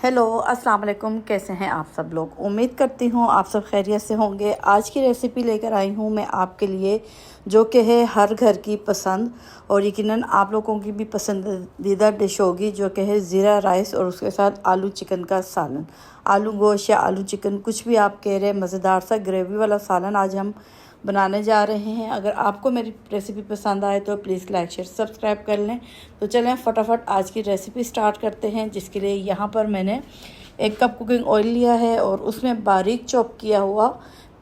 Hello अस्सलाम वालेकुम। कैसे हैं आप सब लोग? उम्मीद करती हूँ आप सब खैरियत से होंगे। आज की रेसिपी लेकर आई हूँ मैं आपके लिए, जो कि है हर घर की पसंद और यकीनन आप लोगों की भी पसंदीदा डिश होगी, जो कि है ज़ीरा राइस और उसके साथ आलू चिकन का सालन। आलू गोश्त या आलू चिकन, कुछ भी आप कह रहे हैं, मज़ेदार सा ग्रेवी वाला सालन आज हम बनाने जा रहे हैं। अगर आपको मेरी रेसिपी पसंद आए तो प्लीज़ लाइक शेयर सब्सक्राइब कर लें। तो चलें फटाफट आज की रेसिपी स्टार्ट करते हैं, जिसके लिए यहाँ पर मैंने 1 कप कुकिंग ऑयल लिया है और उसमें बारीक चॉप किया हुआ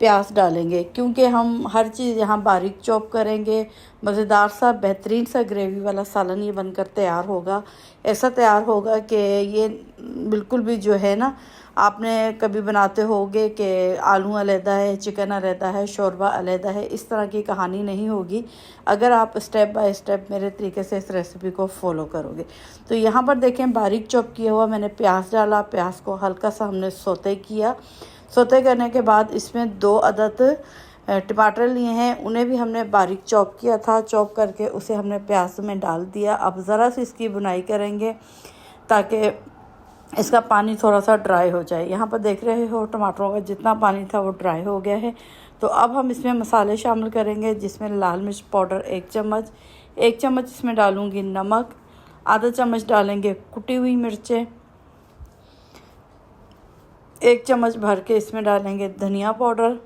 प्याज डालेंगे, क्योंकि हम हर चीज़ यहाँ बारीक चॉप करेंगे। मज़ेदार सा बेहतरीन सा ग्रेवी वाला सालन ये बनकर तैयार होगा। ऐसा तैयार होगा कि ये बिल्कुल भी जो है ना, आपने कभी बनाते होगे कि आलू अलहदा है, चिकन अलहदा है, शोरबा अलहदा है, इस तरह की कहानी नहीं होगी अगर आप स्टेप बाय स्टेप मेरे तरीके से इस रेसिपी को फॉलो करोगे। तो यहाँ पर देखें, बारीक चॉप किया हुआ मैंने प्याज डाला। प्याज को हल्का सा हमने सौते किया। सौते करने के बाद इसमें 2 अदद टमाटर लिए हैं, उन्हें भी हमने बारीक चॉप किया था। चॉप करके उसे हमने प्याज में डाल दिया। अब ज़रा सी इसकी बुनाई करेंगे ताकि इसका पानी थोड़ा सा ड्राई हो जाए। यहाँ पर देख रहे हो टमाटरों का जितना पानी था वो ड्राई हो गया है। तो अब हम इसमें मसाले शामिल करेंगे, जिसमें लाल मिर्च पाउडर 1 चम्मच, 1 चम्मच इसमें डालूँगी नमक, आधा चम्मच डालेंगे कुटी हुई मिर्चें, 1 चम्मच भर के इसमें डालेंगे धनिया पाउडर।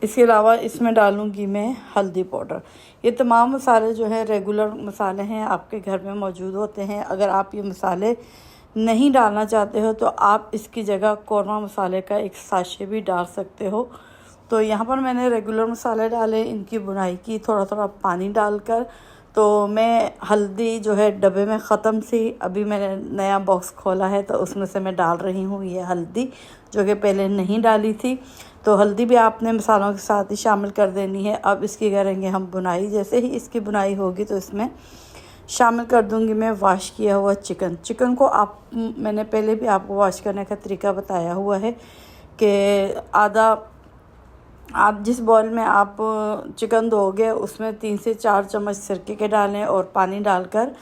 इसके अलावा इसमें डालूँगी मैं हल्दी पाउडर। ये तमाम मसाले जो है रेगुलर मसाले हैं, आपके घर में मौजूद होते हैं। अगर आप ये मसाले नहीं डालना चाहते हो तो आप इसकी जगह कौरमा मसाले का एक साशे भी डाल सकते हो। तो यहाँ पर मैंने रेगुलर मसाले डाले, इनकी बुनाई की थोड़ा थोड़ा पानी डालकर। तो मैं हल्दी जो है डब्बे में ख़त्म सी, अभी मैंने नया बॉक्स खोला है तो उसमें से मैं डाल रही हूँ ये हल्दी, जो कि पहले नहीं डाली थी। तो हल्दी भी आपने मसालों के साथ ही शामिल कर देनी है। अब इसकी करेंगे हम बुनाई। जैसे ही इसकी बुनाई होगी तो इसमें शामिल कर दूंगी मैं वॉश किया हुआ चिकन। चिकन को मैंने पहले भी आपको वॉश करने का तरीका बताया हुआ है कि आप जिस बॉल में आप चिकन धोगे उसमें 3 से 4 चम्मच सिरके के डालें और पानी डालकर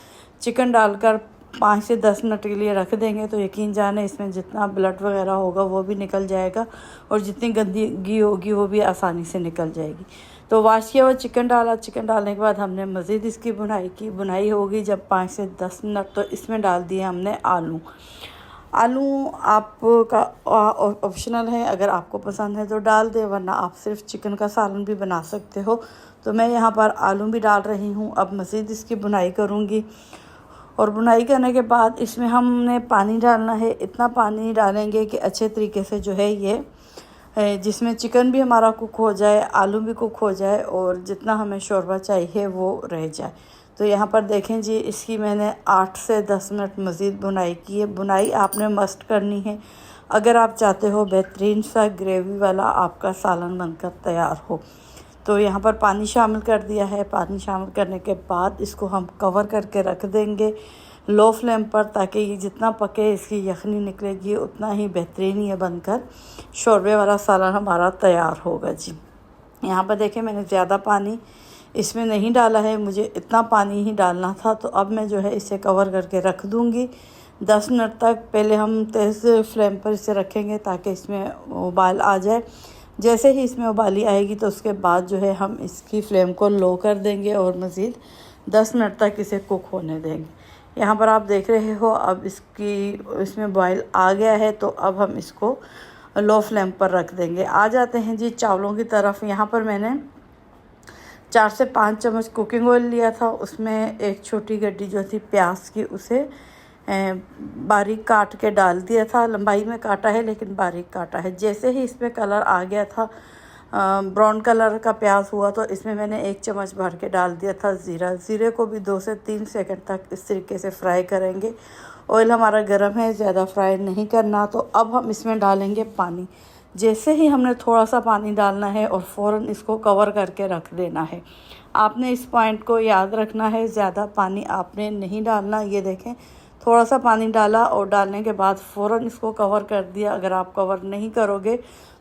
चिकन डालकर 5 से 10 मिनट के लिए रख देंगे। तो यकीन जाने इसमें जितना ब्लड वगैरह होगा वो भी निकल जाएगा और जितनी गंदगी होगी वो भी आसानी से निकल जाएगी। तो वॉश किया हुआ चिकन डाला। चिकन डालने के बाद हमने मज़ीद इसकी बुनाई की। बुनाई होगी जब 5 से 10 मिनट, तो इसमें डाल दिए हमने आलू। आलू आपका ऑप्शनल है, अगर आपको पसंद है तो डाल दें, वरना आप सिर्फ चिकन का सालन भी बना सकते हो। तो मैं यहाँ पर आलू भी डाल रही हूँ। अब मज़ीद इसकी बुनाई करूँगी और बुनाई करने के बाद इसमें हमने पानी डालना है। इतना पानी डालेंगे कि अच्छे तरीके से जो है ये जिसमें चिकन भी हमारा कुक हो जाए, आलू भी कुक हो जाए और जितना हमें शोरबा चाहिए वो रह जाए। तो यहाँ पर देखें जी, इसकी मैंने 8 से 10 मिनट मज़ीद बुनाई की है। बुनाई आपने मस्ट करनी है अगर आप चाहते हो बेहतरीन सा ग्रेवी वाला आपका सालन बनकर तैयार हो। तो यहाँ पर पानी शामिल कर दिया है। पानी शामिल करने के बाद इसको हम कवर करके रख देंगे लो फ्लेम पर, ताकि ये जितना पके इसकी यखनी निकलेगी उतना ही बेहतरीन ये बनकर शोरबे वाला सालन हमारा तैयार होगा जी। यहाँ पर देखें, मैंने ज़्यादा पानी इसमें नहीं डाला है, मुझे इतना पानी ही डालना था। तो अब मैं जो है इसे कवर करके रख दूँगी 10 मिनट तक। पहले हम तेज़ फ्लेम पर इसे रखेंगे ताकि इसमें उबाल आ जाए। जैसे ही इसमें उबाली आएगी तो उसके बाद जो है हम इसकी फ्लेम को लो कर देंगे और मज़ीद 10 मिनट तक इसे कुक होने देंगे। यहाँ पर आप देख रहे हो अब इसमें बॉयल आ गया है, तो अब हम इसको लो फ्लेम पर रख देंगे। आ जाते हैं जी चावलों की तरफ। यहाँ पर मैंने 4 से 5 चम्मच कुकिंग ऑयल लिया था। उसमें एक छोटी गड्डी जो थी प्याज की, उसे बारीक काट के डाल दिया था। लंबाई में काटा है लेकिन बारीक काटा है। जैसे ही इसमें कलर आ गया था, ब्राउन कलर का प्याज हुआ, तो इसमें मैंने 1 चम्मच भर के डाल दिया था ज़ीरा। ज़ीरे को भी 2 से 3 सेकंड तक इस तरीके से फ्राई करेंगे। ऑयल हमारा गर्म है, ज़्यादा फ्राई नहीं करना। तो अब हम इसमें डालेंगे पानी। जैसे ही हमने थोड़ा सा पानी डालना है और फ़ौरन इसको कवर करके रख देना है। आपने इस पॉइंट को याद रखना है, ज़्यादा पानी आपने नहीं डालना। ये देखें, थोड़ा सा पानी डाला और डालने के बाद फ़ौरन इसको कवर कर दिया। अगर आप कवर नहीं करोगे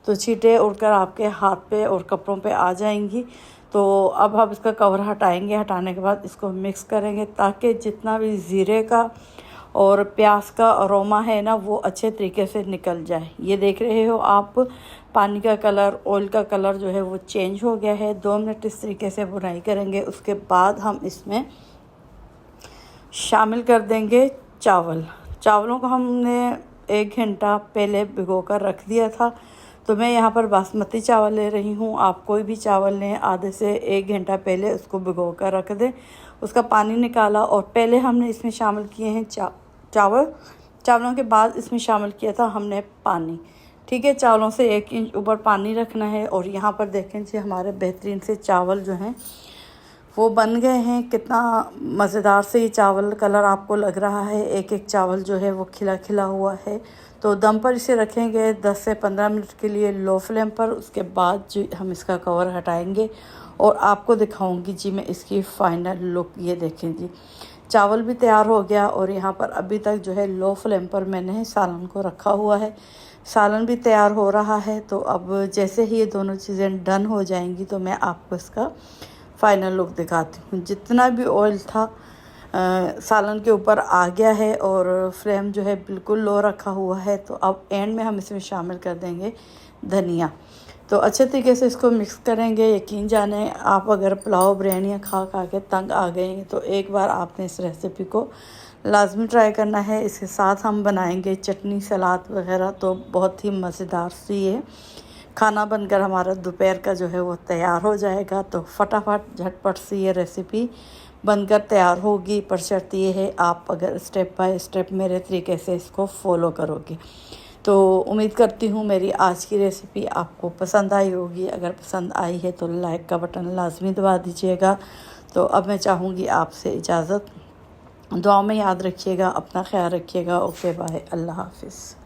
तो छींटे उड़कर आपके हाथ पे और कपड़ों पे आ जाएंगी। तो अब हम इसका कवर हटाएंगे। हटाने के बाद इसको मिक्स करेंगे ताकि जितना भी ज़ीरे का और प्याज का अरोमा है ना वो अच्छे तरीके से निकल जाए। ये देख रहे हो आप, पानी का कलर, ऑयल का कलर जो है वो चेंज हो गया है। 2 मिनट इस तरीके से भुनाई करेंगे। उसके बाद हम इसमें शामिल कर देंगे चावल। चावलों को हमने 1 घंटा पहले भिगो कर रख दिया था। तो मैं यहाँ पर बासमती चावल ले रही हूँ। आप कोई भी चावल लें, आधे से 1 घंटा पहले उसको भिगो कर रख दें। उसका पानी निकाला और पहले हमने इसमें शामिल किए हैं चावलों के बाद इसमें शामिल किया था हमने पानी। ठीक है, चावलों से 1 इंच ऊपर पानी रखना है। और यहाँ पर देखें जी हमारे बेहतरीन से चावल जो हैं वो बन गए हैं। कितना मज़ेदार से ये चावल कलर आपको लग रहा है। एक एक चावल जो है वो खिला खिला हुआ है। तो दम पर इसे रखेंगे 10 से 15 मिनट के लिए लो फ्लेम पर। उसके बाद जो हम इसका कवर हटाएंगे और आपको दिखाऊंगी जी मैं इसकी फ़ाइनल लुक। ये देखें जी, चावल भी तैयार हो गया और यहाँ पर अभी तक जो है लो फ्लेम पर मैंने सालन को रखा हुआ है। सालन भी तैयार हो रहा है। तो अब जैसे ही ये दोनों चीज़ें डन हो जाएंगी तो मैं आपको इसका फ़ाइनल लुक दिखाती हूँ। जितना भी ऑयल था सालन के ऊपर आ गया है और फ्लेम जो है बिल्कुल लो रखा हुआ है। तो अब एंड में हम इसमें शामिल कर देंगे धनिया। तो अच्छे तरीके से इसको मिक्स करेंगे। यकीन जाने आप अगर पुलाव बिरयानियाँ खा खा के तंग आ गए हैं तो एक बार आपने इस रेसिपी को लाजमी ट्राई करना है। इसके साथ हम बनाएंगे चटनी, सलाद वगैरह। तो बहुत ही मज़ेदार सी ये खाना बनकर हमारा दोपहर का जो है वो तैयार हो जाएगा। तो फटाफट झटपट सी ये रेसिपी बनकर तैयार होगी। पर शर्त ये है आप अगर स्टेप बाय स्टेप मेरे तरीके से इसको फॉलो करोगे। तो उम्मीद करती हूँ मेरी आज की रेसिपी आपको पसंद आई होगी। अगर पसंद आई है तो लाइक का बटन लाजमी दबा दीजिएगा। तो अब मैं चाहूँगी आपसे इजाज़त। दुआ में याद रखिएगा, अपना ख्याल रखिएगा। ओके बाय, अल्लाह हाफिज़।